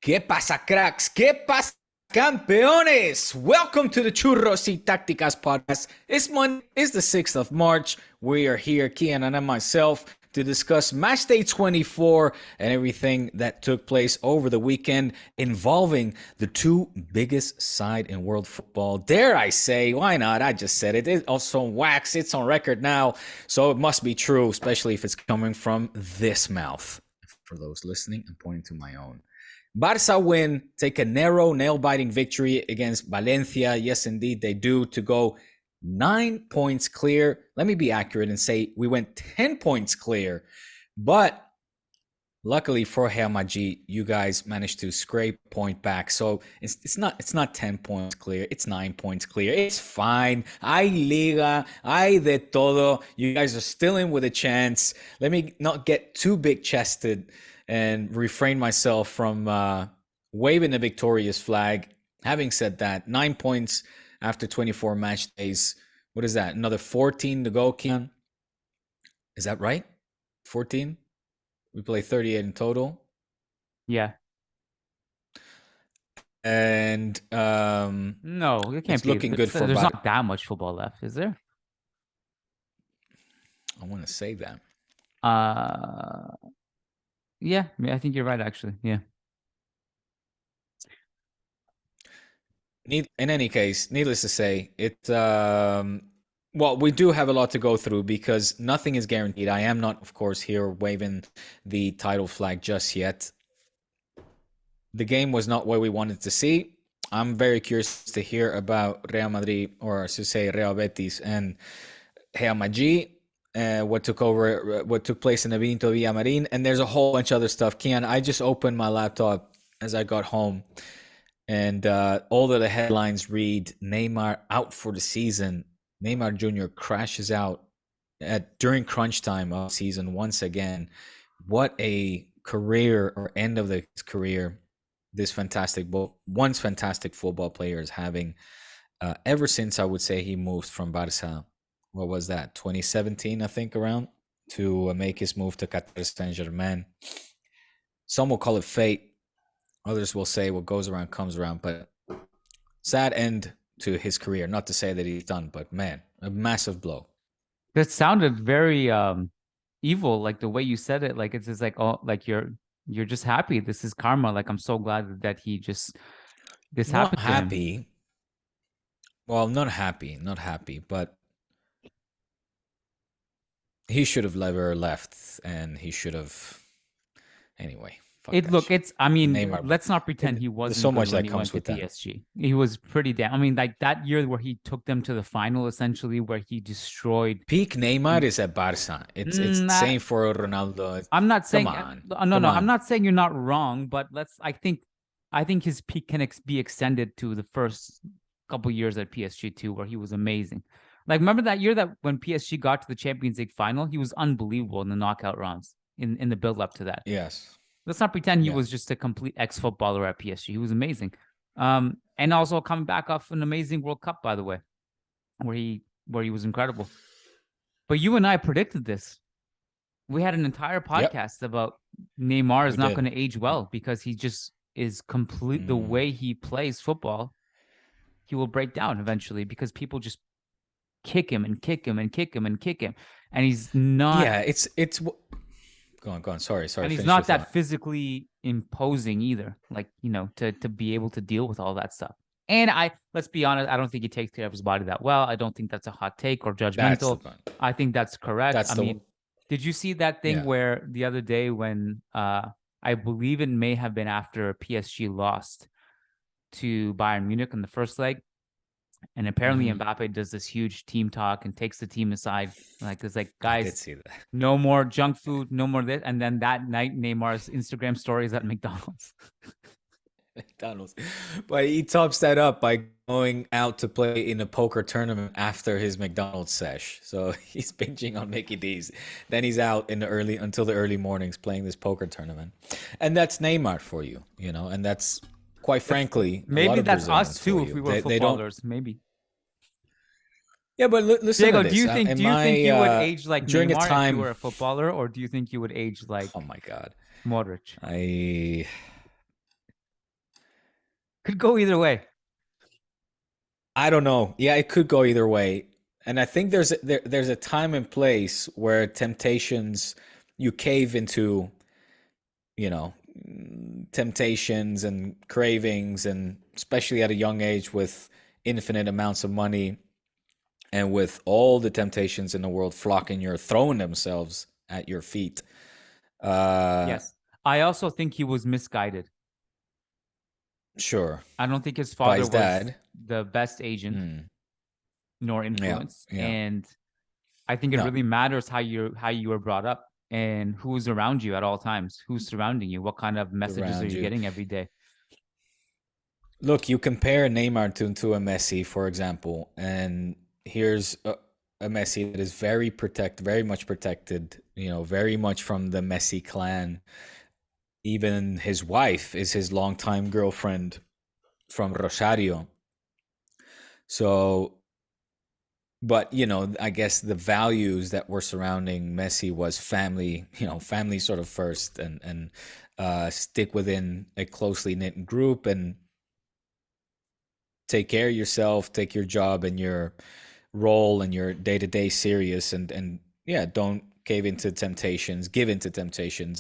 ¿Qué pasa, cracks? ¿Qué pasa, campeones? Welcome to the Churros y Tácticas Podcast. It's Monday, it's the 6th of March. We are here, Kiyan and myself, to discuss Match Day 24 and everything that took place over the weekend involving the two biggest side in world football. Dare I say, why not? I just said it. It's also on wax. It's on record now, so it must be true, especially if it's coming from this mouth. For those listening, I'm pointing to my own. Barca win, take a narrow, nail-biting victory against Valencia. Yes, indeed, they do, to go 9 points clear. Let me be accurate and say we went 10 points clear. But luckily for Real Madrid, you guys managed to scrape point back. So it's not 10 points clear. It's 9 points clear. It's fine. Hay liga. Hay de todo. You guys are still in with a chance. Let me not get too big-chested and refrain myself from waving the victorious flag. Having said that, 9 points after 24 match days. What is that? Another 14 to go, Kiyan? Is that right? 14? We play 38 in total. Yeah. And no, it can't it's be looking good for. There's not that much football left, is there? I want to say that. Yeah, I think you're right, actually. Yeah. In any case, needless to say, well, we do have a lot to go through because nothing is guaranteed. I am not, of course, here waving the title flag just yet. The game was not what we wanted to see. I'm very curious to hear about Real Madrid, or I should say Real Betis and Real Madrid. What took place in the Benito Villamarin, and there's a whole bunch of other stuff. Kiyan, I just opened my laptop as I got home, and all of the headlines read Neymar out for the season. Neymar Jr. crashes out during crunch time of season once again. What a career, or end of the career, this once fantastic football player is having ever since, I would say, he moved from Barca. What was that? 2017, I think, around, to make his move to Qatar Saint-Germain. Some will call it fate. Others will say what goes around comes around. But sad end to his career. Not to say that he's done, but man, a massive blow. That sounded very evil, like the way you said it. Like it's just like, oh, like you're just happy. This is karma. Like I'm so glad that he just this happened. Not happy. Well, not happy, but he should have never left, and he should have. Anyway, I mean, Neymar, let's not pretend he wasn't so much when that he comes went with to PSG. He was pretty damn. I mean, like that year where he took them to the final, essentially, where he destroyed. Peak Neymar is at Barca. It's same for Ronaldo. I'm not saying. Come on. No. I'm not saying you're not wrong, but I think his peak can be extended to the first couple years at PSG too, where he was amazing. Like, remember that year that when PSG got to the Champions League final, he was unbelievable in the knockout rounds in the build up to that. Yes. Let's not pretend he was just a complete ex-footballer at PSG. He was amazing. And also coming back off an amazing World Cup, by the way, where he was incredible. But you and I predicted this. We had an entire podcast about Neymar is not going to age well because he just is complete. The way he plays football, he will break down eventually because people just kick him and kick him and kick him and kick him, and he's not. Yeah, it's. Go on. Sorry. And he's not that physically imposing either. Like, to be able to deal with all that stuff. And let's be honest, I don't think he takes care of his body that well. I don't think that's a hot take or judgmental. I think that's correct. Did you see that thing where the other day when I believe it may have been after PSG lost to Bayern Munich in the first leg? And apparently Mbappe does this huge team talk and takes the team aside. Like, it's like, guys, no more junk food, no more this. And then that night, Neymar's Instagram story is at McDonald's. But he tops that up by going out to play in a poker tournament after his McDonald's sesh. So he's binging on Mickey D's. Then he's out until the early mornings playing this poker tournament. And that's Neymar for you, and that's... Quite frankly, maybe that's us too. If we were footballers, maybe. Yeah, but listen, Diego, to this. do you think you would age like during Neymar a time if you were a footballer, or do you think you would age like? Oh my God, Modric? Could go either way. I don't know. Yeah, it could go either way. And I think there's a time and place where temptations you cave into, you know, temptations and cravings, and especially at a young age with infinite amounts of money and with all the temptations in the world throwing themselves at your feet. Yes. I also think he was misguided. Sure. I don't think his father was dad. the best agent nor influence. Yeah. And I think it really matters how you were brought up and who's around you at all times, who's surrounding you, what kind of messages are you getting every day. Look, you compare Neymar to a Messi, for example, and here's a Messi that is very much protected, very much from the Messi clan. Even his wife is his longtime girlfriend from Rosario. So, but, I guess the values that were surrounding Messi was family, family sort of first, and stick within a closely knit group and take care of yourself, take your job and your role and your day-to-day serious, and yeah, don't give into temptations,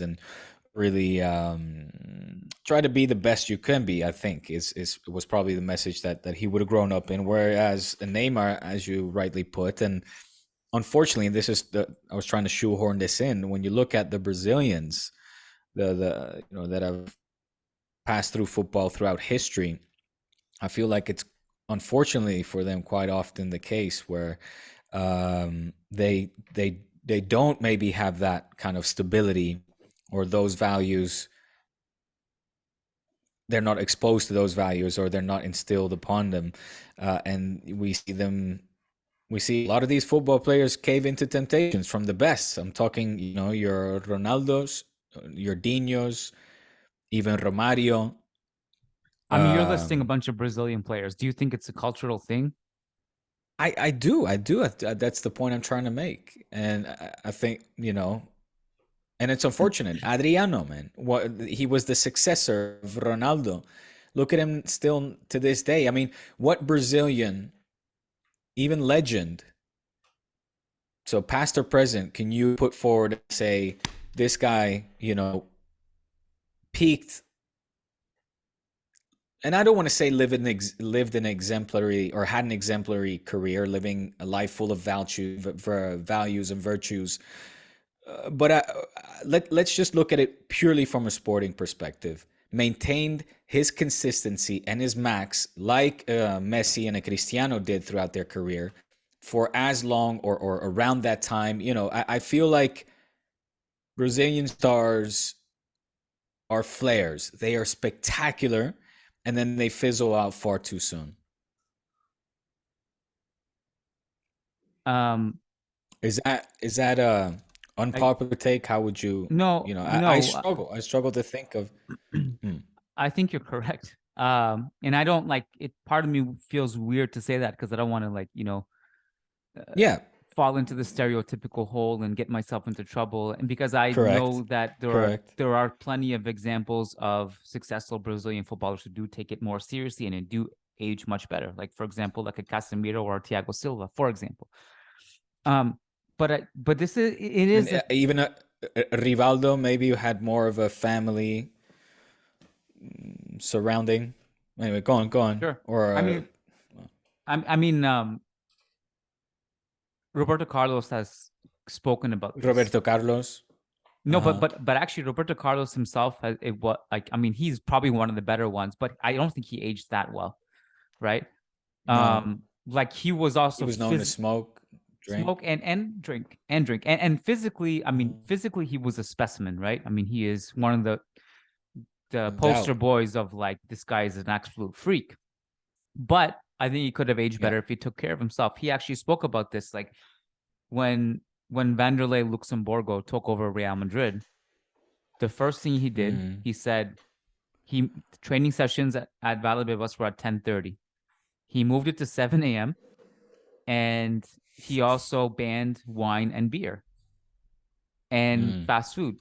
and really try to be the best you can be. I think was probably the message that he would have grown up in. Whereas Neymar, as you rightly put, and unfortunately, I was trying to shoehorn this in. When you look at the Brazilians, the that have passed through football throughout history, I feel like it's unfortunately for them quite often the case where they don't maybe have that kind of stability, or those values. They're not exposed to those values, or they're not instilled upon them, and we see a lot of these football players cave into temptations from the best. I'm talking, your Ronaldos, your Dinos, even Romario. I mean, you're listing a bunch of Brazilian players. Do you think it's a cultural thing? I do. That's the point I'm trying to make. And I think, and it's unfortunate. Adriano, man, he was the successor of Ronaldo. Look at him still to this day. I mean, what Brazilian, even legend, so past or present, can you put forward and say, this guy, peaked? And I don't want to say lived an exemplary, or had an exemplary career, living a life full of values and virtues. But let's just look at it purely from a sporting perspective. Maintained his consistency and his max, like Messi and Cristiano did throughout their career, for as long or around that time. I feel like Brazilian stars are flares. They are spectacular, and then they fizzle out far too soon. Is that a unpopular take? How would you? No, I struggle to think of. I think you're correct. And I don't like it. Part of me feels weird to say that because I don't want to fall into the stereotypical hole and get myself into trouble. And because I know that there are plenty of examples of successful Brazilian footballers who do take it more seriously and do age much better. Like, for example, like a Casemiro or a Thiago Silva, for example. But this is even Rivaldo maybe had more of a family surrounding. Anyway, go on. Sure. Or I mean, Roberto Carlos has spoken about this. Roberto Carlos. No, but actually, Roberto Carlos himself, he's probably one of the better ones, but I don't think he aged that well, right? No. Like he was known to smoke, drink, and drink. And physically, physically he was a specimen, right? I mean, he is one of the poster boys of like, this guy is an absolute freak. But I think he could have aged better if he took care of himself. He actually spoke about this, like when Vanderlei Luxemburgo took over Real Madrid, the first thing he did, he said, training sessions at Valdebebas were at 10:30. He moved it to 7 a.m. and he also banned wine and beer and fast food.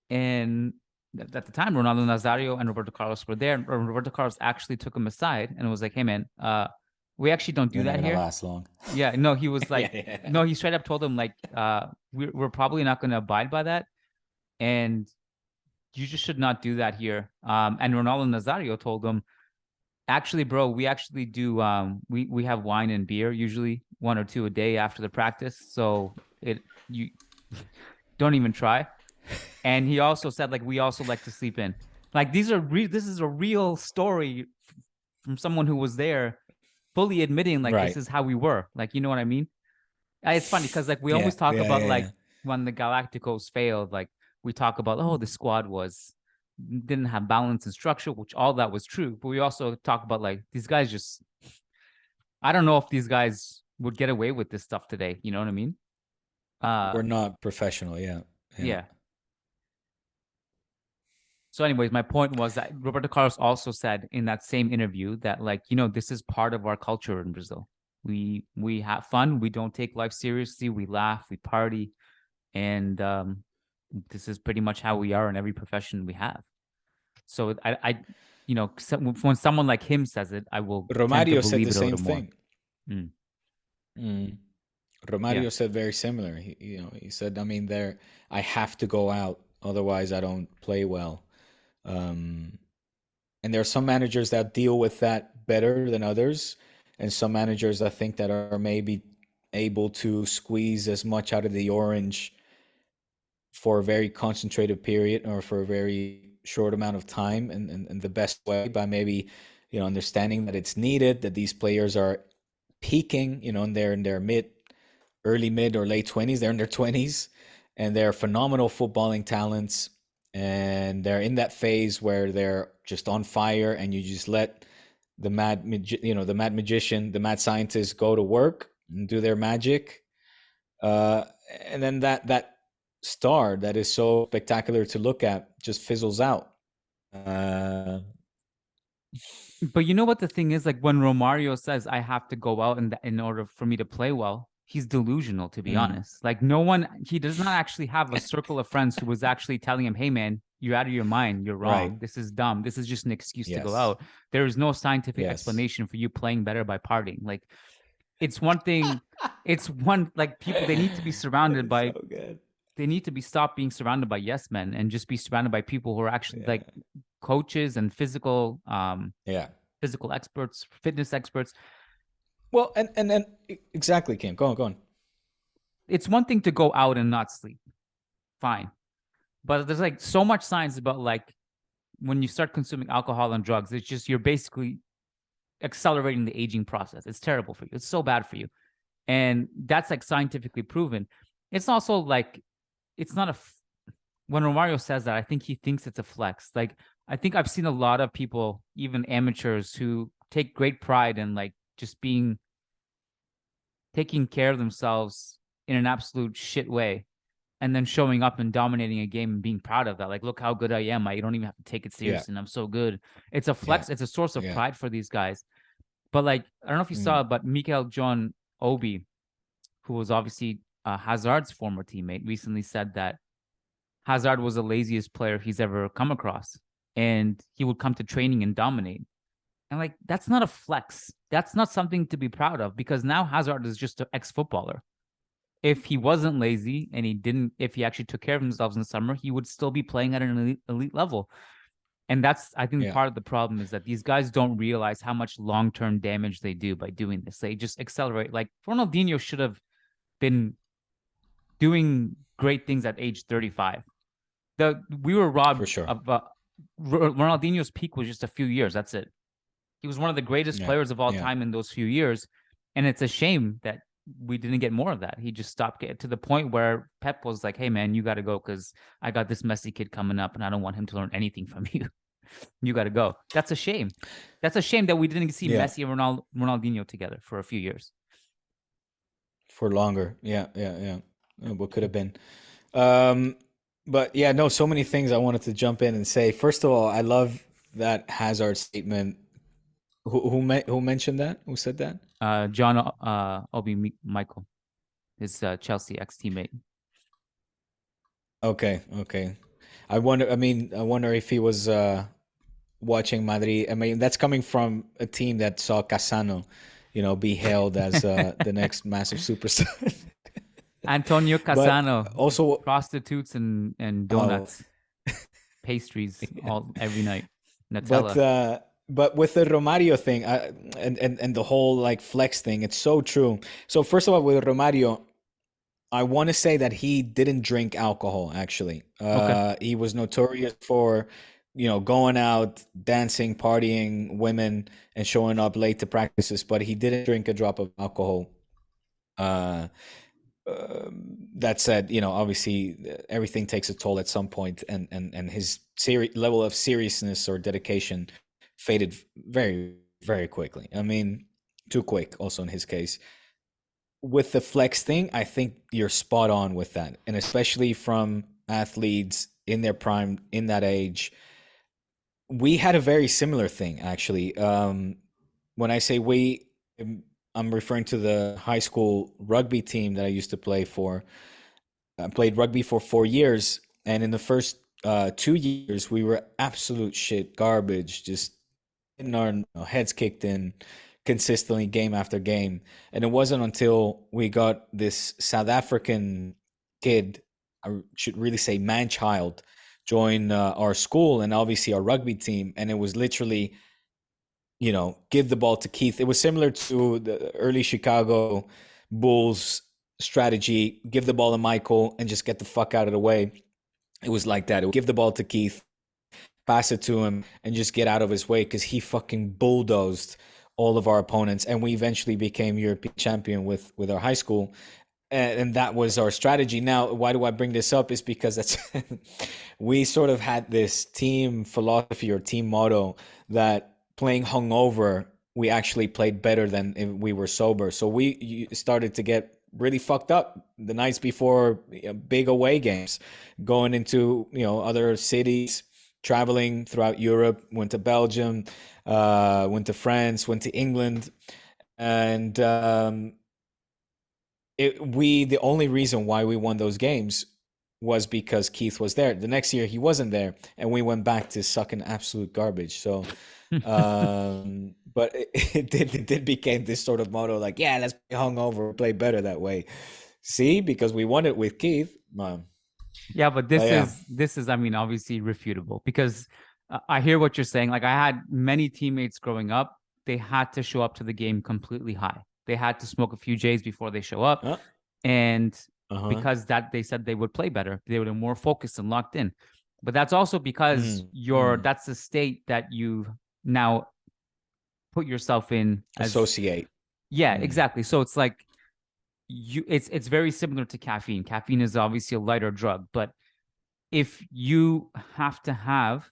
And at the time, Ronaldo Nazario and Roberto Carlos were there. And Roberto Carlos actually took him aside and was like, "Hey, man, we actually don't do You're that not gonna here." last long. Yeah, no, he was like, Yeah. no, he straight up told him like, we're probably not going to abide by that, and you just should not do that here. And Ronaldo Nazario told him, actually, bro, we actually do. We have wine and beer usually 1 or 2 a day after the practice, so you don't even try. And he also said, like, we also like to sleep in. Like, this is a real story from someone who was there, fully admitting, like, Right. this is how we were. Like, you know what I mean? It's funny because, like, we always talk about, like, when the Galacticos failed, like, we talk about, oh, the squad didn't have balance and structure, which all that was true. But we also talk about, like, these guys just, I don't know if these guys would get away with this stuff today. You know what I mean? We're not professional. Yeah. So anyways, my point was that Roberto Carlos also said in that same interview that, like, you know, this is part of our culture in Brazil. We have fun. We don't take life seriously. We laugh, we party. And this is pretty much how we are in every profession we have. So I you know, when someone like him says it, I will Romario said the it same thing. Mm. Romario said very similar. He said, I mean, I have to go out, otherwise I don't play well. And there are some managers that deal with that better than others, and some managers I think that are maybe able to squeeze as much out of the orange for a very concentrated period or for a very short amount of time, and the best way by maybe understanding that it's needed, that these players are peaking, in their early mid or late 20s. They're in their 20s, and they're phenomenal footballing talents, and they're in that phase where they're just on fire, and you just let the mad magician, the mad scientist go to work and do their magic, and then that star that is so spectacular to look at just fizzles out. But you know what the thing is, like, when Romario says I have to go out in order for me to play well, he's delusional, to be honest. Like, he does not actually have a circle of friends who was actually telling him, hey man, you're out of your mind, you're wrong, right, this is dumb, this is just an excuse to go out. There is no scientific explanation for you playing better by partying. Like, it's one thing, like, people, they need to be surrounded by they need to be stopped being surrounded by yes men and just be surrounded by people who are actually like coaches and physical experts, fitness experts. Well, and exactly, Kim. Go on. It's one thing to go out and not sleep. Fine. But there's like so much science about, like, when you start consuming alcohol and drugs, it's just, you're basically accelerating the aging process. It's terrible for you. It's so bad for you. And that's like scientifically proven. It's also like, it's not when Romario says that, I think he thinks it's a flex. Like, I think I've seen a lot of people, even amateurs, who take great pride in, like, just taking care of themselves in an absolute shit way, and then showing up and dominating a game and being proud of that. Like, look how good I am. I don't even have to take it seriously, and I'm so good. It's a flex. It's a source of pride for these guys. But, like, I don't know if you saw, but Mikel John Obi, who was obviously Hazard's former teammate, recently said that Hazard was the laziest player he's ever come across, and he would come to training and dominate. And, like, that's not a flex. That's not something to be proud of, because now Hazard is just an ex-footballer. If he wasn't lazy and if he actually took care of himself in the summer, he would still be playing at an elite level. And that's, I think, part of the problem is that these guys don't realize how much long-term damage they do by doing this. They just accelerate. Like, Ronaldinho should have been doing great things at age 35. We were robbed of Ronaldinho's peak was just a few years. That's it. He was one of the greatest players of all time in those few years. And it's a shame that we didn't get more of that. He just stopped, to the point where Pep was like, hey man, you got to go, because I got this Messi kid coming up and I don't want him to learn anything from you. You got to go. That's a shame. That's a shame that we didn't see Messi and Ronaldinho together for a few years. For longer. Yeah. What could have been. But yeah, no, so many things I wanted to jump in and say. First of all, I love that Hazard statement. Who mentioned that? Who said that? John Obi Michael, his Chelsea ex-teammate. Okay. I wonder if he was watching Madrid. I mean, that's coming from a team that saw Casano, be hailed as the next massive superstar. Antonio But Casano, also, prostitutes and donuts, pastries every night, Nutella. But with the Romario thing, and the whole like flex thing, it's so true. So first of all, with Romario, I want to say that he didn't drink alcohol. Actually, Okay. he was notorious for, going out, dancing, partying, women, and showing up late to practices. But he didn't drink a drop of alcohol. Uh, that said, obviously everything takes a toll at some point, and his level of seriousness or dedication faded very, very quickly. I mean, too quick also in his case. With the flex thing, I think you're spot on with that. And especially from athletes in their prime, in that age. We had a very similar thing, actually. When I say we, I'm referring to the high school rugby team that I used to play for. I played rugby for 4 years. And in the first 2 years, we were absolute shit, garbage, just getting our heads kicked in consistently game after game. And it wasn't until we got this South African kid, I should really say man-child, join our school and obviously our rugby team. And it was literally, give the ball to Keith. It was similar to the early Chicago Bulls strategy, give the ball to Michael and just get the fuck out of the way. It was like that. It would give the ball to Keith, pass it to him, and just get out of his way because he fucking bulldozed all of our opponents. And we eventually became European champion with our high school. And that was our strategy. Now, why do I bring this up? Is because that's we sort of had this team philosophy or team motto that playing hungover, we actually played better than if we were sober. So we started to get really fucked up the nights before big away games, going into other cities, traveling throughout Europe, went to Belgium, went to France, went to England, and the only reason why we won those games was because Keith was there. The next year he wasn't there, and we went back to sucking absolute garbage. So, but it did became this sort of motto, like, yeah, let's play hungover, play better that way. See, because we won it with Keith. Yeah, but this is, I mean, obviously refutable because I hear what you're saying. Like I had many teammates growing up, they had to show up to the game completely high. They had to smoke a few J's before they show up. And because that they said they would play better, they were more focused and locked in. But that's also because that's the state that you've now put yourself in. Associate. Yeah, exactly. So it's like it's very similar to caffeine. Caffeine is obviously a lighter drug, but if you have to have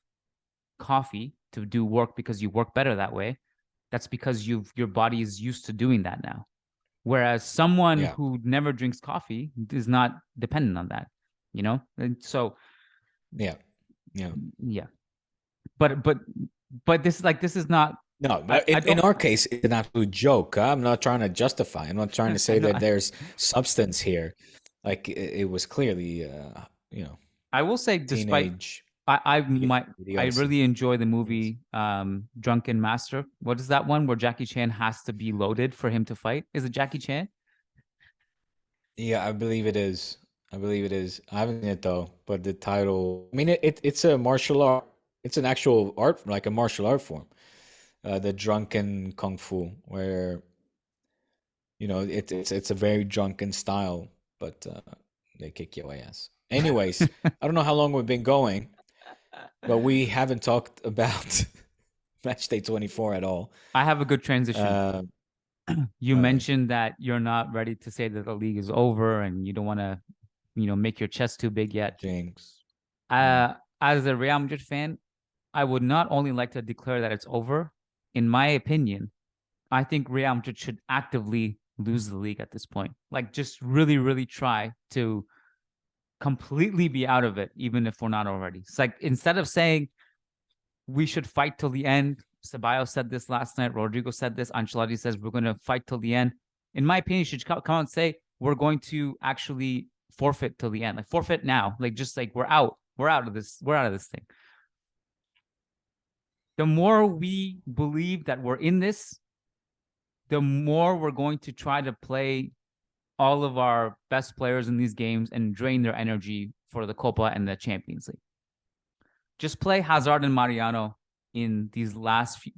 coffee to do work because you work better that way, that's because your body is used to doing that now. Whereas someone who never drinks coffee is not dependent on that, And so yeah. But this is not. No, in our case, it's an absolute joke. I'm not trying to justify. I'm not trying to say that there's substance here. Like it was clearly, I will say, despite I really enjoy the movie Drunken Master. What is that one where Jackie Chan has to be loaded for him to fight? Is it Jackie Chan? Yeah, I believe it is. I haven't seen it though, but the title. I mean, it's a martial art. It's an actual art, like a martial art form. The drunken kung fu, where it's a very drunken style, but they kick your ass. Anyways, I don't know how long we've been going. But we haven't talked about match day 24 at all. I have a good transition. You mentioned that you're not ready to say that the league is over and you don't want to, make your chest too big yet. Jinx. As a Real Madrid fan, I would not only like to declare that it's over. In my opinion, I think Real Madrid should actively lose the league at this point. Like, just really, really try to completely be out of it, even if we're not already. It's like, instead of saying we should fight till the end, Ceballos said this last night, Rodrigo said this, Ancelotti says we're going to fight till the end. In my opinion, you should come out and say we're going to actually forfeit till the end. Like, forfeit now. Like, just like, we're out. We're out of this. We're out of this thing. The more we believe that we're in this, the more we're going to try to play all of our best players in these games and drain their energy for the Copa and the Champions League. Just play Hazard and Mariano in these last few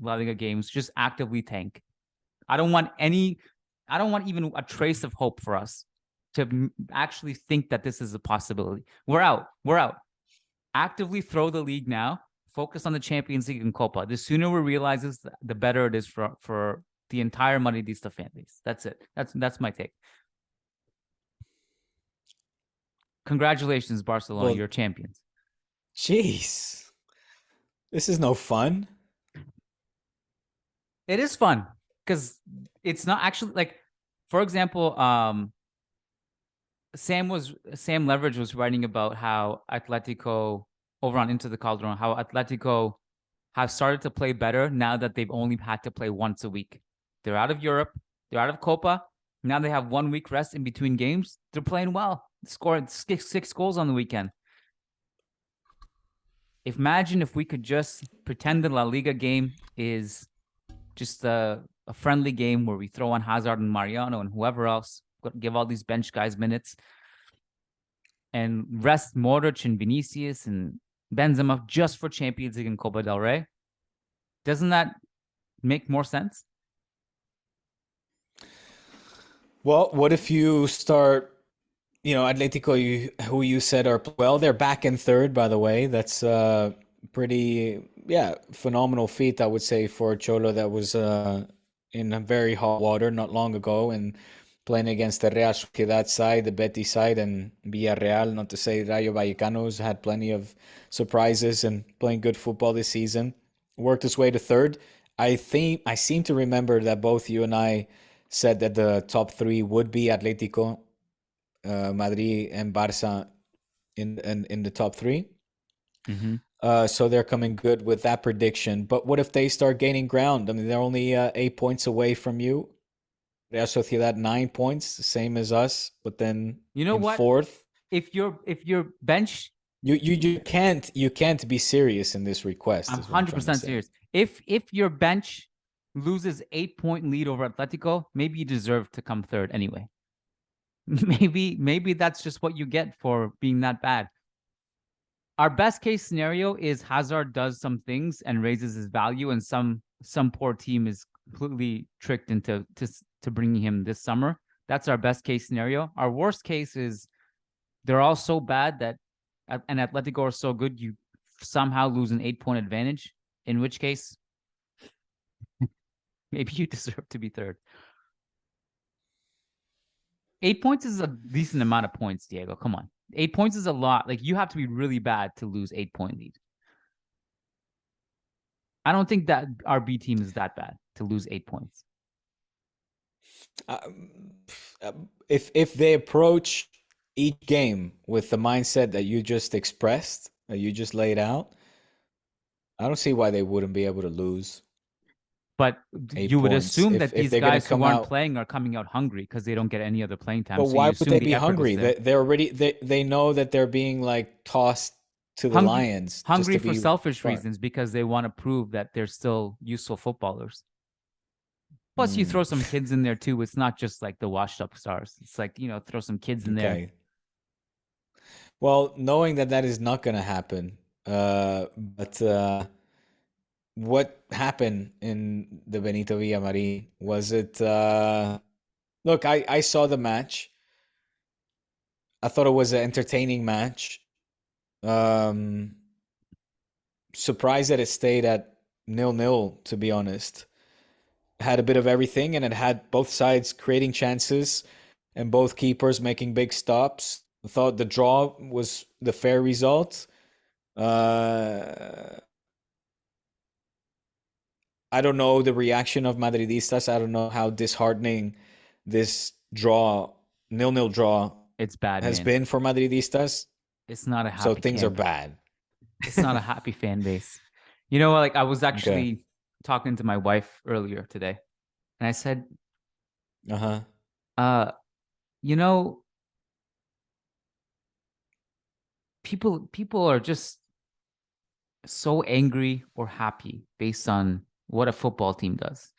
La Liga games. Just actively tank. I don't want even a trace of hope for us to actually think that this is a possibility. We're out. Actively throw the league now. Focus on the Champions League and Copa. The sooner we realize this, the better it is for the entire Madridista fan base. That's it. That's my take. Congratulations, Barcelona. Well, you're champions. Jeez. This is no fun. It is fun because it's not actually like, for example, Sam Leverage was writing about how Atletico over on Into the Calderon, how Atletico have started to play better now that they've only had to play once a week. They're out of Europe. They're out of Copa. Now they have 1 week rest in between games. They're playing well. Scored six goals on the weekend. Imagine if we could just pretend the La Liga game is just a friendly game where we throw on Hazard and Mariano and whoever else, give all these bench guys minutes, and rest Modric and Vinicius and Benzema just for Champions League and Copa del Rey. Doesn't that make more sense? Well, what if you start, Atletico, who you said are, well, they're back in third, by the way. That's pretty, phenomenal feat, I would say, for Cholo that was in a very hot water not long ago and playing against the Real Sociedad side, the Betis side, and Villarreal, not to say Rayo Vallecano's had plenty of surprises and playing good football this season. Worked his way to third. I seem to remember that both you and I said that the top three would be Atletico, Madrid, and Barca in the top three. Mm-hmm. So they're coming good with that prediction. But what if they start gaining ground? I mean, they're only 8 points away from you. Real Sociedad 9 points, the same as us, but then fourth. If your bench, you can't be serious in this request. I'm 100% serious. If your bench loses 8 point lead over Atletico, maybe you deserve to come third anyway. Maybe that's just what you get for being that bad. Our best case scenario is Hazard does some things and raises his value, and some poor team is completely tricked into bringing him this summer. That's our best case scenario. Our worst case is they're all so bad that and Atletico are so good you somehow lose an 8 point advantage, in which case maybe you deserve to be third. 8 points is a decent amount of points, Diego. Come on. 8 points is a lot. Like, you have to be really bad to lose 8 point lead. I don't think that our B team is that bad to lose 8 points. If they approach each game with the mindset that you just expressed, that you just laid out, I don't see why they wouldn't be able to lose. But you would assume that these guys who aren't playing are coming out hungry because they don't get any other playing time. But why would they be hungry? They're already they know that they're being like tossed to the Lions. Hungry for selfish reasons, because they want to prove that they're still useful footballers. Plus, you throw some kids in there too. It's not just like the washed up stars. It's like, throw some kids in there. Well, knowing that is not going to happen, but what happened in the Benito Villamarín? Was it? Look, I saw the match. I thought it was an entertaining match. Surprised that it stayed at 0-0, to be honest. Had a bit of everything, and it had both sides creating chances and both keepers making big stops. I thought the draw was the fair result. I don't know the reaction of Madridistas. I don't know how disheartening this draw, 0-0 draw, it's bad, has been for Madridistas. It's not a happy. So things are bad. It's not a happy fan base. Like, I was actually talking to my wife earlier today, and I said, people are just so angry or happy based on what a football team does.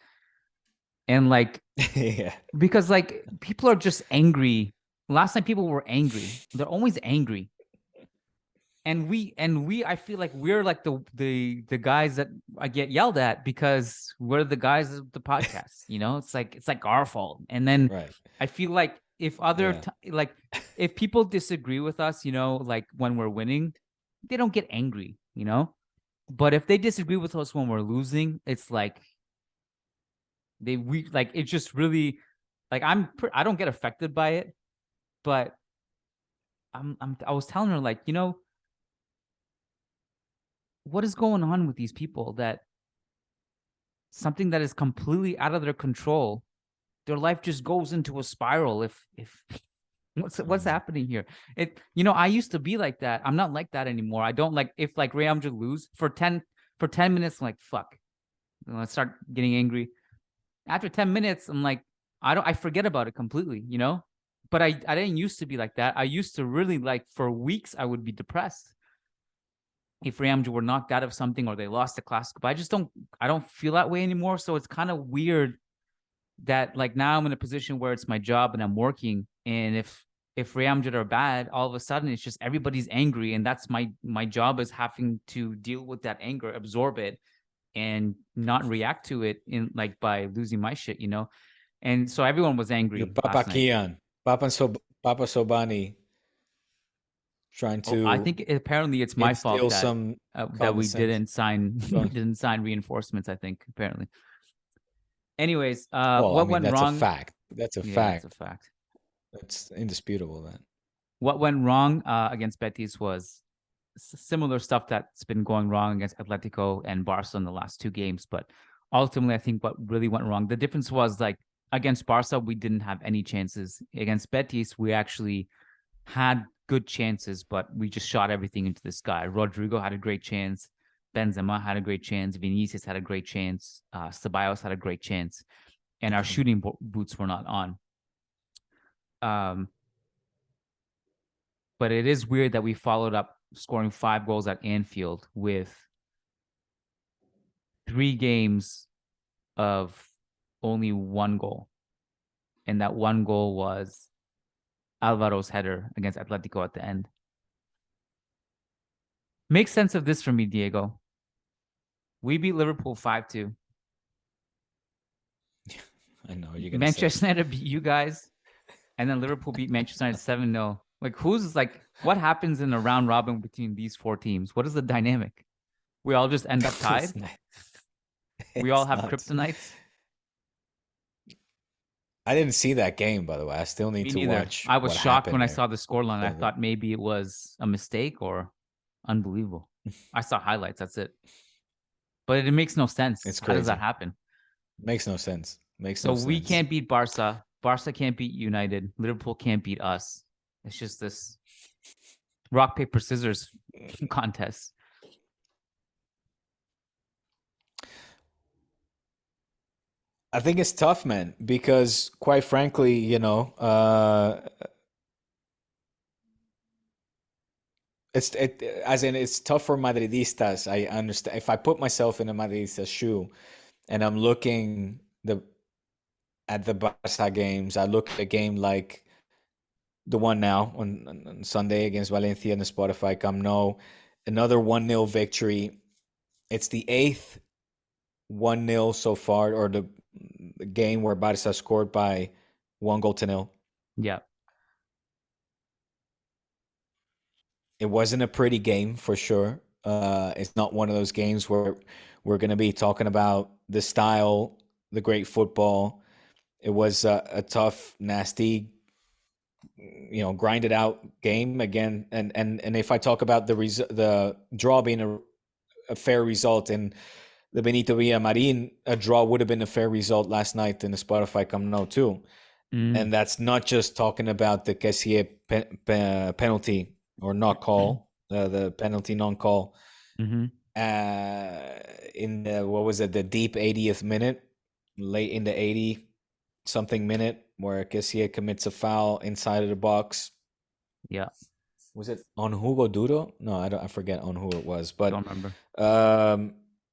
And like, yeah, because like people are just angry. Last night people were angry. They're always angry. And we I feel like we're like the guys that I get yelled at because we're the guys of the podcast, you know? It's like our fault. And then right. I feel like if like if people disagree with us, you know, like when we're winning, they don't get angry, you know? But if they disagree with us when we're losing, it's like it's just really like I don't get affected by it, but I was telling her, like, you know, what is going on with these people that something that is completely out of their control, their life just goes into a spiral if what's happening here? It, you know, I used to be like that. I'm not like that anymore. I don't like, if like Real Madrid lose for 10 minutes, I'm like, fuck. I start getting angry. After 10 minutes, I'm like, I forget about it completely, you know? But I didn't used to be like that. I used to really, like, for weeks I would be depressed if Real Madrid were knocked out of something or they lost the Clasico. But I don't feel that way anymore. So it's kind of weird that like now I'm in a position where it's my job and I'm working. And if Real Madrid are bad, all of a sudden it's just everybody's angry. And that's my job, is having to deal with that anger, absorb it, and not react to it in like by losing my shit, you know? And so everyone was angry. Your Papa Kiyan, Papa Sobhani, trying I to think apparently it's my fault instill that some that we common sense. didn't sign reinforcements, I think, apparently. Anyways, Well, what I mean, went that's wrong? a fact. That's a Yeah, fact. that's a fact. That's indisputable, then. What went wrong against Betis was similar stuff that's been going wrong against Atletico and Barca in the last two games. But ultimately, I think what really went wrong, the difference was, like, against Barca, we didn't have any chances. Against Betis, we actually had good chances, but we just shot everything into the sky. Rodrigo had a great chance. Benzema had a great chance. Vinicius had a great chance. Ceballos had a great chance. And our shooting boots were not on. But it is weird that we followed up scoring 5 goals at Anfield with 3 games of only 1 goal. And that 1 goal was Alvaro's header against Atletico at the end. Make sense of this for me, Diego. We beat Liverpool 5-2. I know you're gonna Manchester United beat you guys, and then Liverpool beat Manchester United 7-0. Like, what happens in a round robin between these 4 teams? What is the dynamic? We all just end up tied? We all have kryptonites? I didn't see that game, by the way. I still need to watch. I was shocked when I saw the scoreline. Yeah. I thought maybe it was a mistake or unbelievable. I saw highlights. That's it. But it makes no sense. It's How crazy. does that happen? Makes no sense. So we can't beat Barca. Barca can't beat United. Liverpool can't beat us. It's just this rock, paper, scissors contest. I think it's tough, man, because quite frankly, you know, it's tough for Madridistas. I understand. If I put myself in a Madridista shoe and I'm looking at the Barca games, I look at a game like the one now on Sunday against Valencia in the Spotify Camp Nou, another 1-0 victory. It's the 8th 1-0 so far, or the game where Barca scored by 1-0. Yeah. It wasn't a pretty game for sure. It's not one of those games where we're going to be talking about the style, the great football. It was a tough, nasty, you know, grinded out game again. And if I talk about the draw being a fair result in the Benito Villamarin, a draw would have been a fair result last night in the Spotify Camp Nou too. And that's not just talking about the Kessie penalty or not call, the penalty non-call. In the, what was it, the deep 80th minute, late in the 80-something minute, where Kessie commits a foul inside of the box. Yeah. Was it on Hugo Duro? No, I forget on who it was, but Don't remember.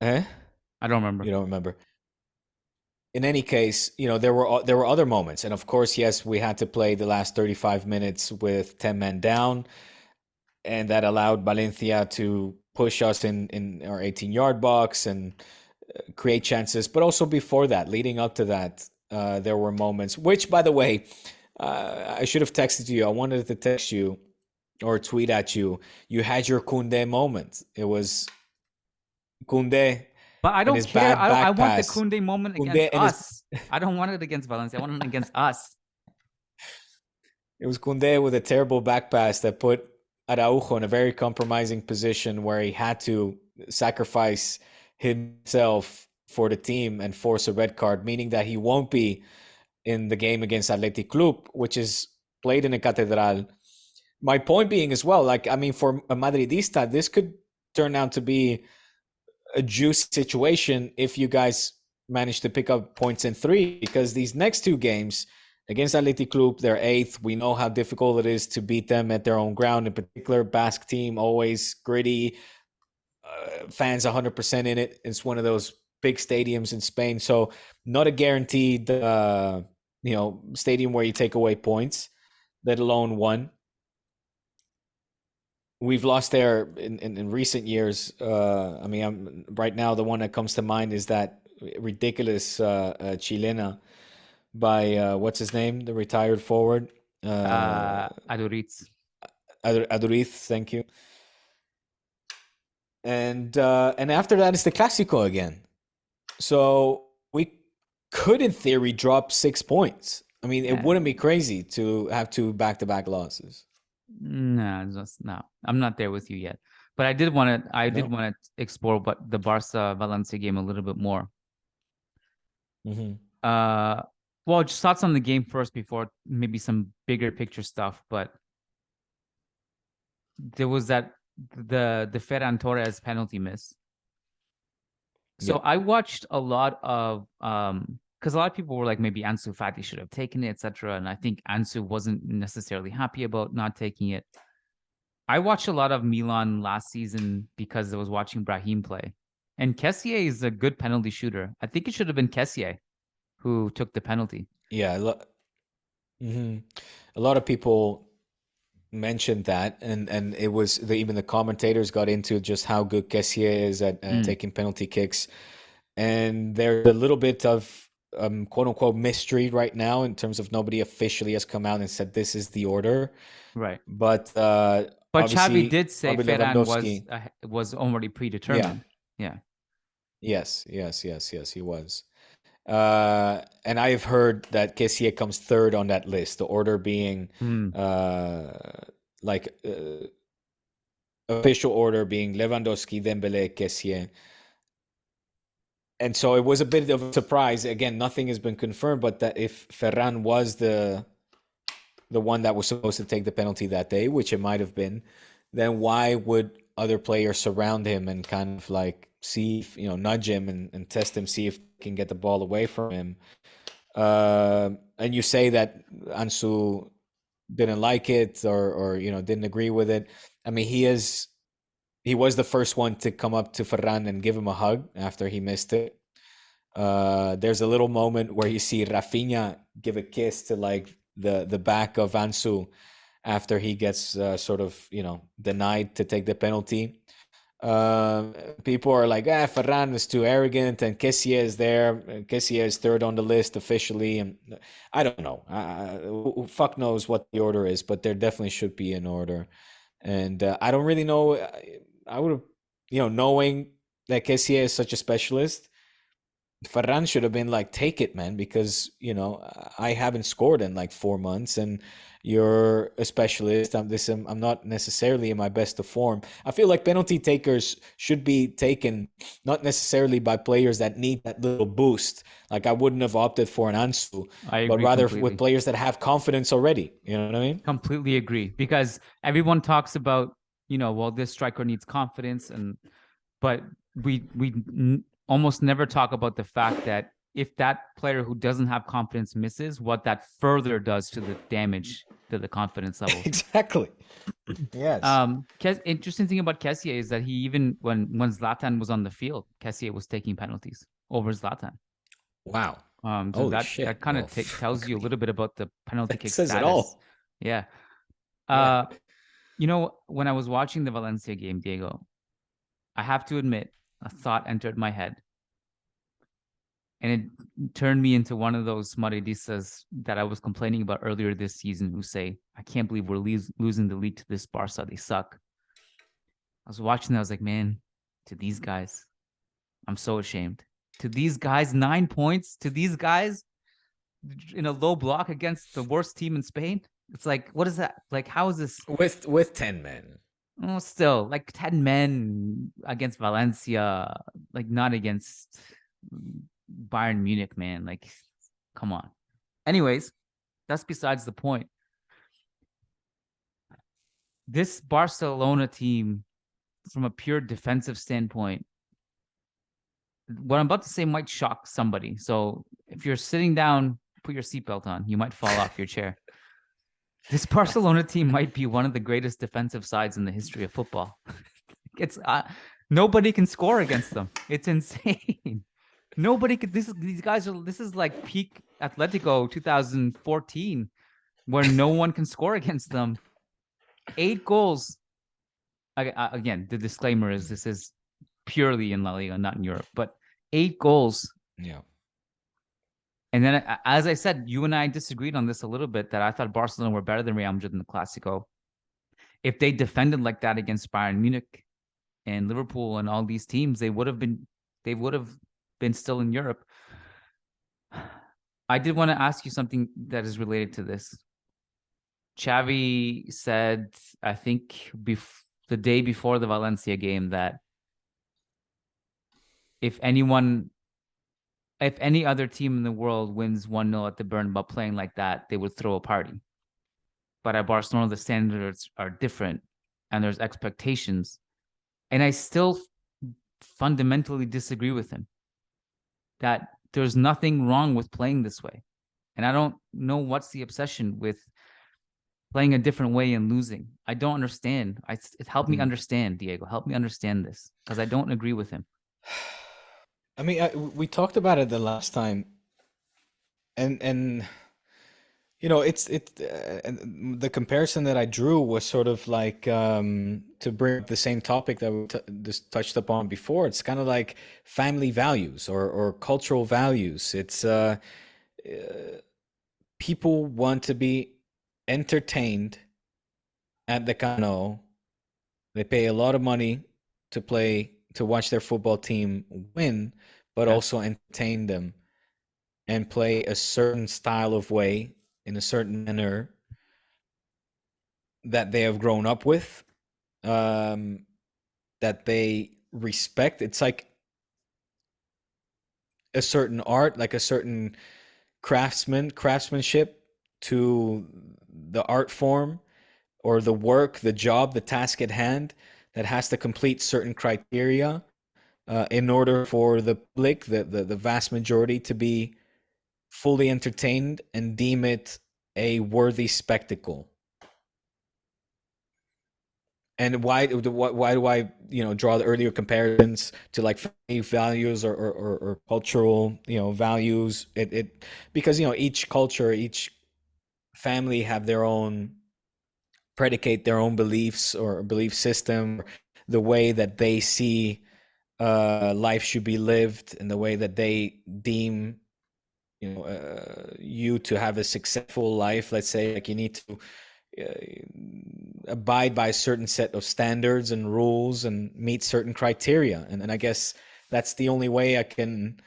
eh? I don't remember. You don't remember. In any case, there were other moments, and of course, yes, we had to play the last 35 minutes with 10 men down, and that allowed Valencia to push us in our 18-yard box and create chances. But also before that, leading up to that, there were moments. Which, by the way, I should have texted you. I wanted to text you or tweet at you. You had your Kounde moment. It was Kounde. But I And don't his care. bad I back want the pass. Kounde moment Kounde against and his us. I don't want it against Valencia. I want it against us. It was Kounde with a terrible back pass that put Araujo in a very compromising position where he had to sacrifice himself for the team and force a red card, meaning that he won't be in the game against Athletic Club, which is played in a Catedral. My point being as well, for a Madridista, this could turn out to be a juicy situation if you guys manage to pick up points in 3, because these next 2 games against Athletic Club, they're 8th. We know how difficult it is to beat them at their own ground. In particular, Basque team, always gritty, fans 100% in it. It's one of those big stadiums in Spain, so not a guaranteed stadium where you take away points, let alone one. We've lost there in recent years. Right now the one that comes to mind is that ridiculous Chilena by what's his name, the retired forward, Aduriz. Aduriz, thank you. And after that it's the Clásico again. So we could, in theory, drop 6 points. I mean, it wouldn't be crazy to have 2 back-to-back losses. No, I'm not there with you yet. But I did want to explore the Barca Valencia game a little bit more. Mm-hmm. Well, just thoughts on the game first before maybe some bigger picture stuff. But there was the Ferran Torres penalty miss. So I watched a lot of because a lot of people were like, maybe Ansu Fati should have taken it, etc. And I think Ansu wasn't necessarily happy about not taking it. I watched a lot of Milan last season because I was watching Brahim play. And Kessie is a good penalty shooter. I think it should have been Kessie who took the penalty. Yeah. A lot of people mentioned that, and it was even the commentators got into just how good Kessie is at taking penalty kicks. And there's a little bit of quote unquote mystery right now in terms of nobody officially has come out and said this is the order. Right. But Xavi did say Ferran was already predetermined. Yeah. Yes, he was. And I've heard that Kessie comes 3rd on that list, the order being official order being Lewandowski, Dembele, Kessie. And so it was a bit of a surprise. Again, nothing has been confirmed, but that if Ferran was the one that was supposed to take the penalty that day, which it might have been, then why would other players surround him and kind of like see, nudge him and test him, see if they can get the ball away from him? And you say that Ansu didn't like it or didn't agree with it. I mean, he was the first one to come up to Ferran and give him a hug after he missed it. There's a little moment where you see Rafinha give a kiss to like the back of Ansu after he gets denied to take the penalty. People are like, Ferran is too arrogant, and Kessie is there. Kessie is 3rd on the list officially, and I don't know. Who fuck knows what the order is, but there definitely should be an order. And I don't really know. I would have, knowing that Kessie is such a specialist, Ferran should have been like, take it, man, because, I haven't scored in like 4 months and you're a specialist. I'm not necessarily in my best of form. I feel like penalty takers should be taken not necessarily by players that need that little boost. Like I wouldn't have opted for an Ansu, but rather with players that have confidence already. You know what I mean? Completely agree, because everyone talks about, this striker needs confidence, but we almost never talk about the fact that if that player who doesn't have confidence misses, what that further does to the damage to the confidence level. Exactly. Yes. Interesting thing about Kessie is that he even when Zlatan was on the field, Kessie was taking penalties over Zlatan. Wow. So Holy that shit. kind of tells you a little bit about the penalty That kick says status. it all. Yeah. Yeah. You know, when I was watching the Valencia game, Diego, I have to admit, a thought entered my head. And it turned me into one of those Madridistas that I was complaining about earlier this season who say, I can't believe we're losing the league to this Barca. They suck. I was watching that. I was like, man, to these guys, I'm so ashamed. To these guys, 9 points. To these guys in a low block against the worst team in Spain. It's like, what is that? Like, how is this? With 10 men. Oh, still, like 10 men against Valencia, like not against Bayern Munich, man. Like, come on. Anyways, that's besides the point. This Barcelona team, from a pure defensive standpoint, what I'm about to say might shock somebody. So if you're sitting down, put your seatbelt on. You might fall off your chair. This Barcelona team might be one of the greatest defensive sides in the history of football. It's nobody can score against them. It's insane. Nobody could. These guys are. This is like peak Atletico 2014, where no one can score against them. 8 goals. Again, the disclaimer is this is purely in La Liga, not in Europe. But 8 goals. Yeah. And then, as I said, you and I disagreed on this a little bit, that I thought Barcelona were better than Real Madrid in the Clásico. If they defended like that against Bayern Munich and Liverpool and all these teams, they would have been still in Europe. I did want to ask you something that is related to this. Xavi said, I think the day before the Valencia game, that if any other team in the world wins 1-0 at the Bernabeu playing like that, they would throw a party. But at Barcelona, the standards are different and there's expectations. And I still fundamentally disagree with him that there's nothing wrong with playing this way. And I don't know what's the obsession with playing a different way and losing. I don't understand. It helped me understand, Diego. Help me understand this, because I don't agree with him. I mean, we talked about it the last time, and you know, the comparison that I drew was sort of like to bring up the same topic that we just touched upon before. It's kind of like family values or cultural values. It's people want to be entertained at the Camp Nou. They pay a lot of money to watch their football team win, but also entertain them and play a certain style of way in a certain manner that they have grown up with, that they respect. It's like a certain art, like a certain craftsmanship to the art form or the work, the job, the task at hand that has to complete certain criteria in order for the public, the vast majority, to be fully entertained and deem it a worthy spectacle. And why do I draw the earlier comparisons to like family values or cultural values? It because each culture, each family have their own predicate, their own beliefs or belief system, the way that they see life should be lived, and the way that they deem you to have a successful life. Let's say like you need to abide by a certain set of standards and rules and meet certain criteria, and I guess that's the only way I can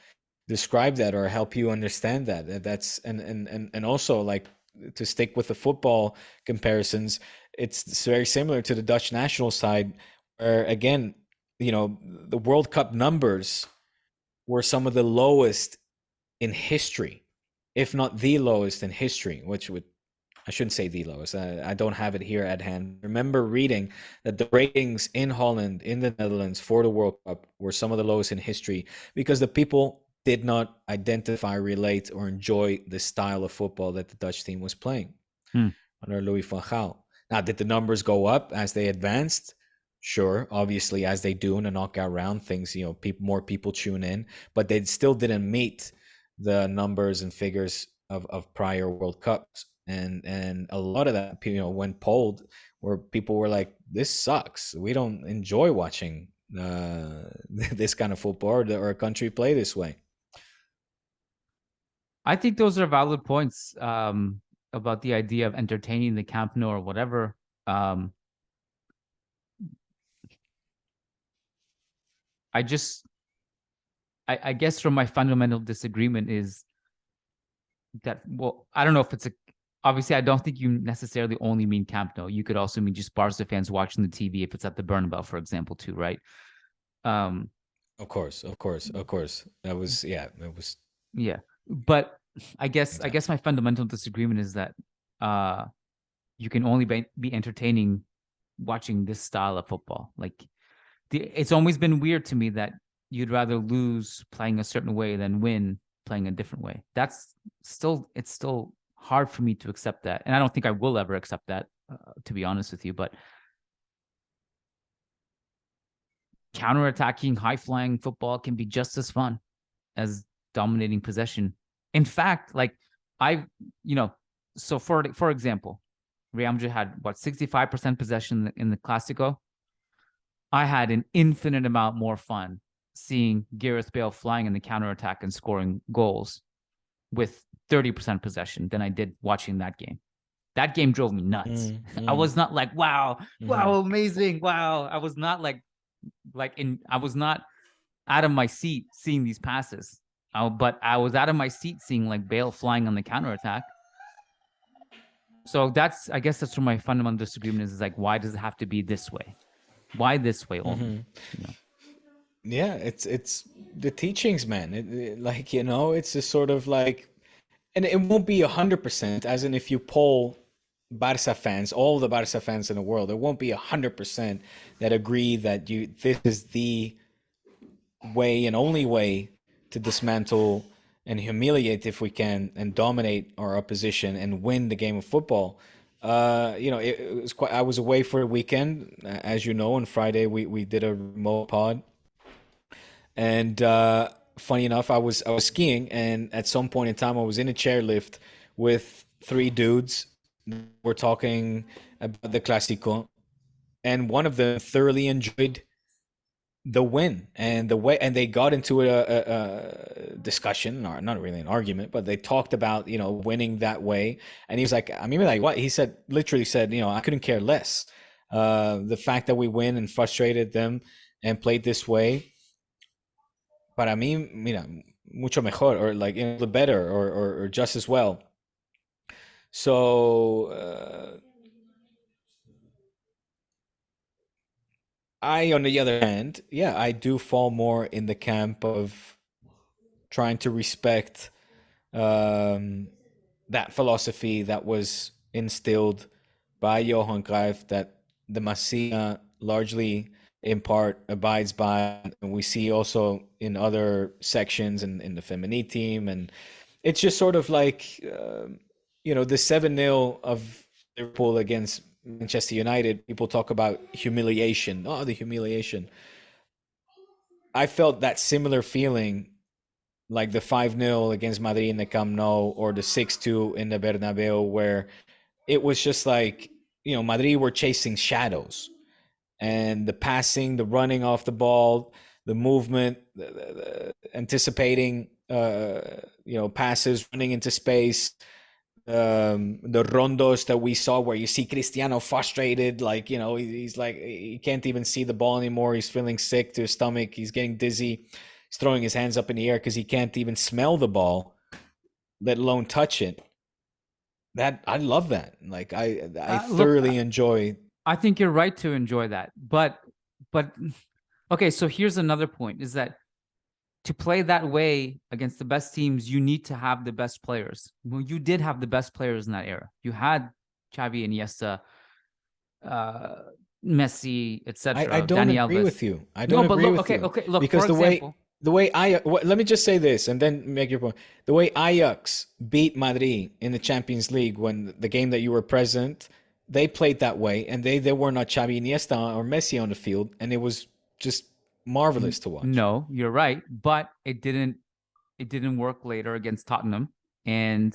describe that or help you understand that. That's and also, like, to stick with the football comparisons, it's very similar to the Dutch national side, where again, the World Cup numbers were some of the lowest in history, if not the lowest in history, I shouldn't say the lowest. I don't have it here at hand. I remember reading that the ratings in Holland, in the Netherlands for the World Cup were some of the lowest in history because the people did not identify, relate, or enjoy the style of football that the Dutch team was playing under Louis van Gaal. Now, did the numbers go up as they advanced? Sure, obviously, as they do in a knockout round, things, more people tune in, but they still didn't meet the numbers and figures of prior World Cups. And a lot of that, when polled, where people were like, this sucks. We don't enjoy watching this kind of football or a country play this way. I think those are valid points about the idea of entertaining the Camp Nou or whatever. I guess from my fundamental disagreement is that, well, I don't know if it's obviously I don't think you necessarily only mean Camp Nou. You could also mean just Barca fans watching the TV if it's at the Bernabeu, for example, too, right? Of course. That was, it was. Yeah. But I guess my fundamental disagreement is that you can only be entertaining watching this style of football. Like, it's always been weird to me that you'd rather lose playing a certain way than win playing a different way. It's still hard for me to accept that, and I don't think I will ever accept that, to be honest with you. But counter-attacking, high-flying football can be just as fun as dominating possession. In fact, like so for example, Real Madrid had 65% possession in the Clásico. I had an infinite amount more fun seeing Gareth Bale flying in the counterattack and scoring goals with 30% possession than I did watching that game. That game drove me nuts. I was not like, wow, amazing, wow. I was not I was not out of my seat seeing these passes. But I was out of my seat seeing like Bale flying on the counterattack. So I guess that's where my fundamental disagreement is like, why does it have to be this way? Why this way only? Yeah, it's the teachings, man. It's just sort of like, and it won't be 100%, as in if you poll Barca fans, all the Barca fans in the world, it won't be 100% that agree that this is the way and only way to dismantle and humiliate, if we can, and dominate our opposition and win the game of football. It was I was away for a weekend, as you know. On Friday, we did a remote pod, and funny enough, I was skiing, and at some point in time, I was in a chairlift with three dudes. We're talking about the Clásico, and one of them thoroughly enjoyed the win and the way, and they got into a discussion, or not really an argument, but they talked about winning that way. And he was like, what? He literally said, I couldn't care less. The fact that we win and frustrated them and played this way, para mí, mucho mejor, or like the better, or just as well. So I, on the other hand, I do fall more in the camp of trying to respect that philosophy that was instilled by Johan Cruyff, that the Masia largely in part abides by, and we see also in other sections in the Femini team. And it's just sort of like, the 7-0 of Liverpool against Manchester United, people talk about humiliation. Oh, the humiliation. I felt that similar feeling like the 5-0 against Madrid in the Camp Nou, or the 6-2 in the Bernabeu, where it was just like, Madrid were chasing shadows. And the passing, the running off the ball, the movement, the anticipating, passes, running into space, the rondos that we saw, where you see Cristiano frustrated, like, he's like, he can't even see the ball anymore. He's feeling sick to his stomach. He's getting dizzy. He's throwing his hands up in the air because he can't even smell the ball, let alone touch it. That, I love that. Like, I thoroughly enjoy. I think you're right to enjoy that. But okay, so here's another point, is that to play that way against the best teams, you need to have the best players. Well, you did have the best players in that era. You had Xavi, Iniesta, Messi, etc. I don't agree with you. I don't agree with you. Okay, look, because for example, let me just say this and then make your point. The way Ajax beat Madrid in the Champions League when the game that you were present, they played that way, and they were not Xavi, Iniesta, or Messi on the field, and it was just marvelous to watch. No, you're right, but it didn't work later against Tottenham, and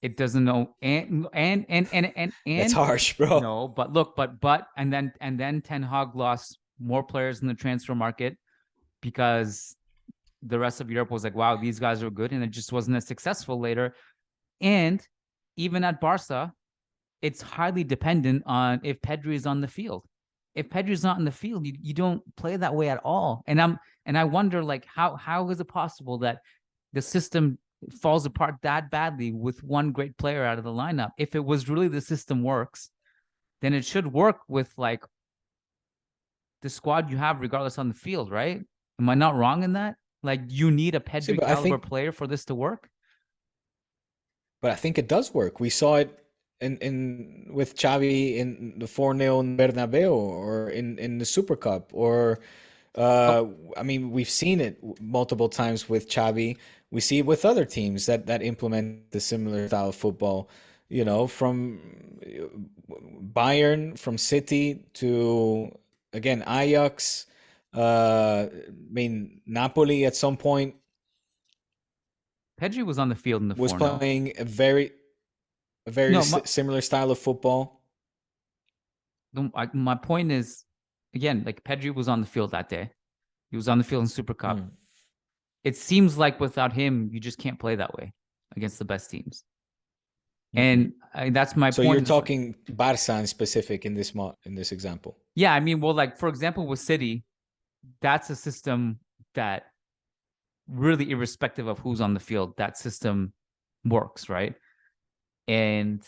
it doesn't know and That's harsh, bro. No, but look, but and then Ten Hag lost more players in the transfer market because the rest of Europe was like, wow, these guys are good, and it just wasn't as successful later. And even at Barca, it's highly dependent on if Pedro is on the field. If Pedro's not in the field, you don't play that way at all. And I wonder, like, how is it possible that the system falls apart that badly with one great player out of the lineup? If it was really the system works, then it should work with like the squad you have regardless on the field, right? Am I not wrong in that? Like, you need a Pedro caliber player for this to work? But I think it does work. We saw it in with Xavi in the 4-0 in Bernabeu, or in the Super Cup, or I mean, we've seen it multiple times with Xavi. We see it with other teams that implement the similar style of football. You know, from Bayern, from City to, again, Ajax. I mean, Napoli at some point. Pedri was on the field in the was playing a very similar style of football. My point is, again, like, Pedri was on the field that day. He was on the field in Super Cup. It seems like without him, you just can't play that way against the best teams. And that's my point. So you're talking Barca in specific in this example. Yeah, I mean, well, like, for example, with City, that's a system that, really irrespective of who's on the field, that system works, right? And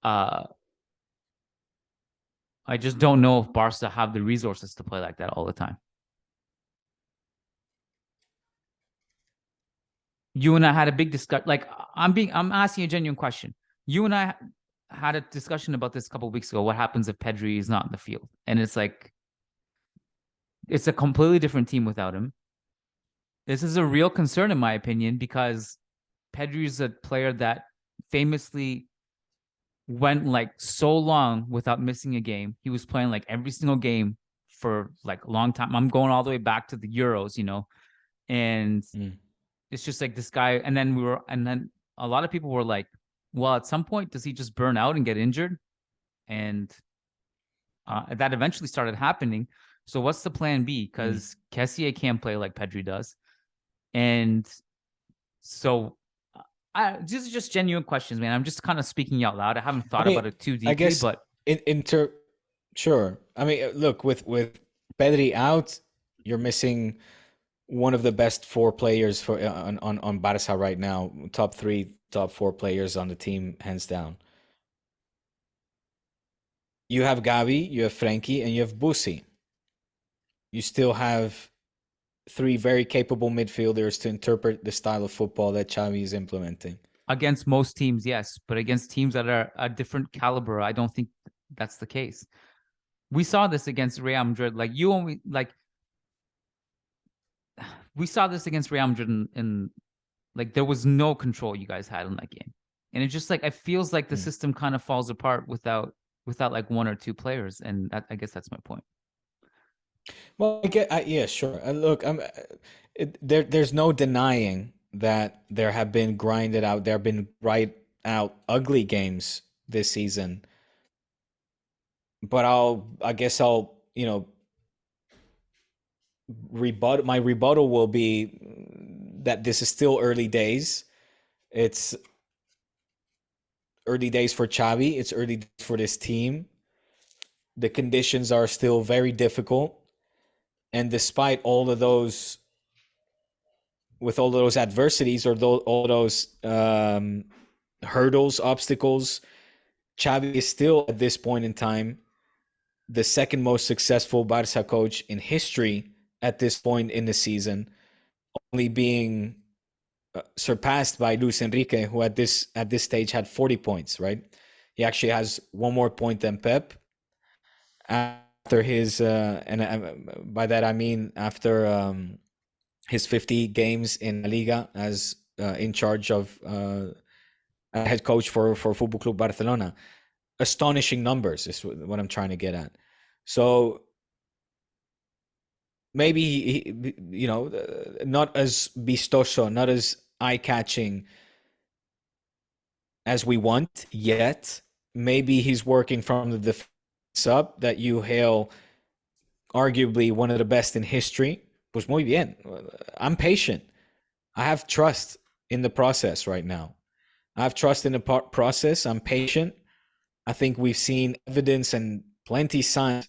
I just don't know if Barca have the resources to play like that all the time. You and I had a big discussion. Like, I'm asking a genuine question. You and I had a discussion about this a couple of weeks ago. What happens if Pedri is not in the field? And it's like, it's a completely different team without him. This is a real concern, in my opinion, because Pedri is a player that famously went like so long without missing a game. He was playing like every single game for like a long time. I'm going all the way back to the Euros, you know, and it's just like this guy. And then a lot of people were like, well, at some point, does he just burn out and get injured? And that eventually started happening. So what's the plan B? Because Kessie can't play like Pedri does. And so these are just genuine questions, man. I'm just kind of speaking out loud. I haven't thought about it too deeply, I guess, but sure. I mean, look, with Pedri out, you're missing one of the best 4 players for on Barca right now. Top 3, top 4 players on the team, hands down. You have Gavi, you have Frankie, and you have Busi. You still have 3 very capable midfielders to interpret the style of football that Xavi is implementing. Against most teams, yes, but against teams that are a different caliber, I don't think that's the case. We saw this against Real Madrid. Like, we saw this against Real Madrid, and like, there was no control you guys had in that game, and it's just like, it feels like the system kind of falls apart without like 1 or 2 players, and I guess that's my point. Well, yeah, sure. Look, there's no denying that there have been ugly games this season. But I guess I'll, my rebuttal will be that this is still early days. It's early days for Xavi. It's early days for this team. The conditions are still very difficult. And despite all of those, with all of those adversities or all those hurdles, obstacles, Xavi is still, at this point in time, the second most successful Barca coach in history at this point in the season, only being surpassed by Luis Enrique, who at this stage had 40 points, right? He actually has 1 more point than Pep. after his by that I mean after his 50 games in La Liga as in charge of head coach for Football Club Barcelona. Astonishing numbers is what I'm trying to get at. So maybe he, not as vistoso, not as eye-catching as we want yet. Maybe he's working from the defense up that you hail, arguably one of the best in history. Pues muy bien. I'm patient. I have trust in the process right now. I have trust in the process. I'm patient. I think we've seen evidence and plenty signs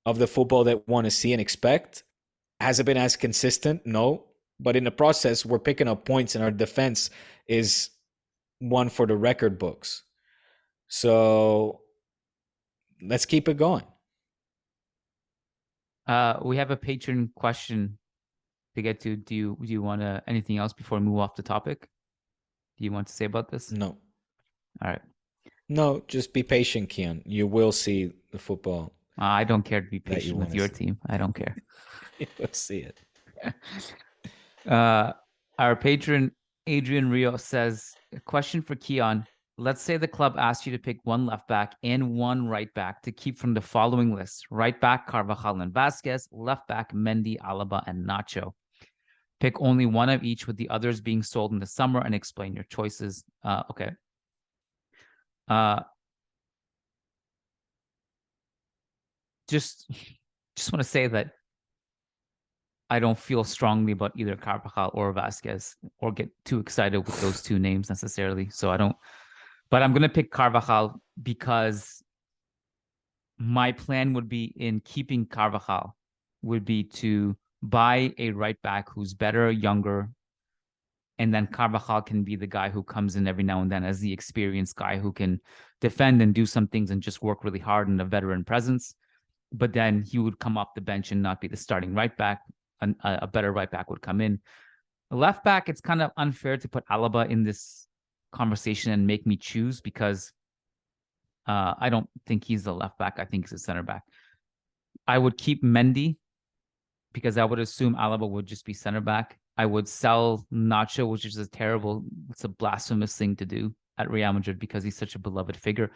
of the football that we want to see and expect. Has it been as consistent? No. But in the process, we're picking up points, and our defense is one for the record books. So let's keep it going. We have a patron question to get to. Do you want to anything else before we move off the topic? Do you want to say about this? No. All right. No, just be patient, Kiyan. You will see the football. I don't care to be patient with your team. I don't care. You will see it. Our patron Adrian Rio says, a question for Kiyan. Let's say the club asks you to pick one left back and one right back to keep from the following list. Right back, Carvajal and Vasquez. Left back, Mendy, Alaba, and Nacho. Pick only one of each, with the others being sold in the summer, and explain your choices. Okay. Just want to say that I don't feel strongly about either Carvajal or Vasquez, or get too excited with those two names necessarily. So I don't. But I'm going to pick Carvajal because my plan would be, in keeping Carvajal, would be to buy a right back who's better, younger, and then Carvajal can be the guy who comes in every now and then as the experienced guy who can defend and do some things and just work really hard in a veteran presence. But then he would come off the bench and not be the starting right back. A better right back would come in. A left back, it's kind of unfair to put Alaba in this conversation and make me choose, because I don't think he's the left back. I think he's a center back. I would keep Mendy because I would assume Alaba would just be center back. I would sell Nacho, which is it's a blasphemous thing to do at Real Madrid because he's such a beloved figure.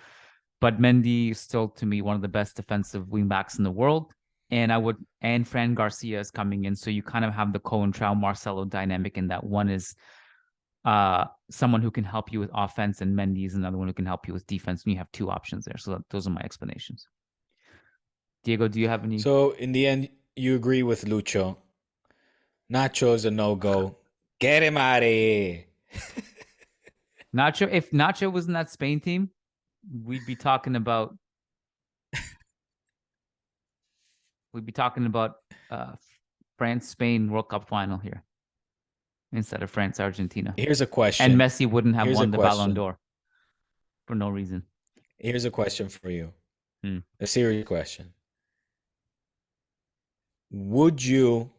But Mendy is still, to me, one of the best defensive wingbacks in the world. And Fran Garcia is coming in. So you kind of have the Coentrao Marcelo dynamic in that one is someone who can help you with offense, and Mendy is another one who can help you with defense. And you have two options there. So those are my explanations. Diego, do you have any? So in the end, you agree with Lucho. Nacho is a no-go. Get him out of here. Nacho, if Nacho was in that Spain team, we'd be talking about France-Spain World Cup final here instead of France-Argentina. Here's a question. And Messi wouldn't have won the Ballon d'Or for no reason. Here's a question for you. A serious question. Would you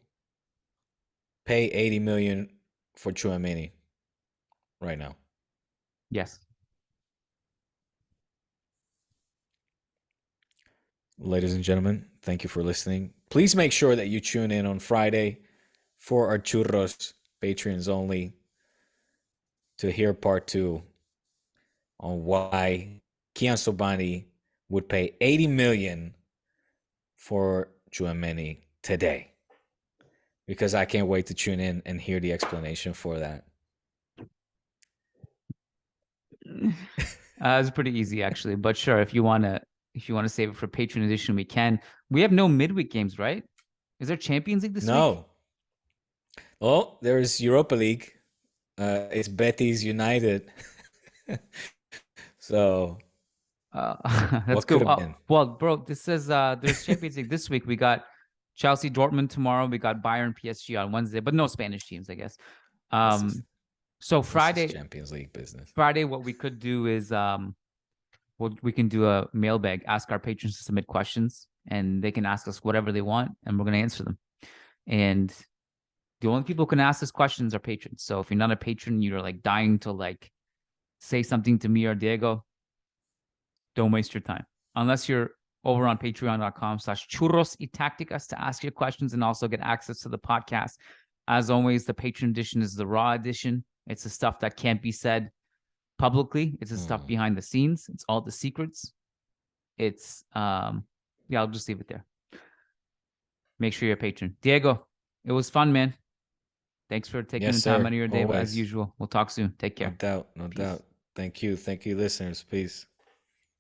pay 80 million for Tchouaméni right now? Yes. Ladies and gentlemen, thank you for listening. Please make sure that you tune in on Friday for our Churros Patreons only to hear part 2 on why Kiyan Sobhani would pay 80 million for Tchouaméni today. Because I can't wait to tune in and hear the explanation for that. It's pretty easy, actually. But sure, if you want to save it for Patreon edition, we can. We have no midweek games, right? Is there Champions League this week? No. Oh, there's Europa League. It's Betis United. So that's good. Well, bro, this says there's Champions League this week. We got Chelsea Dortmund tomorrow. We got Bayern PSG on Wednesday, but no Spanish teams, I guess. So Friday, Champions League business. Friday, what we could do is we can do a mailbag, ask our patrons to submit questions, and they can ask us whatever they want, and we're going to answer them. And the only people who can ask us questions are patrons. So if you're not a patron, you're like dying to say something to me or Diego, don't waste your time. Unless you're over on patreon.com/Churros y Tácticas to ask your questions and also get access to the podcast. As always, the Patreon edition is the raw edition. It's the stuff that can't be said publicly. It's the stuff behind the scenes. It's all the secrets. It's I'll just leave it there. Make sure you're a patron. Diego, it was fun, man. Thanks for taking the time out of your day. As usual, we'll talk soon. Take care. No doubt. Thank you, listeners. Peace.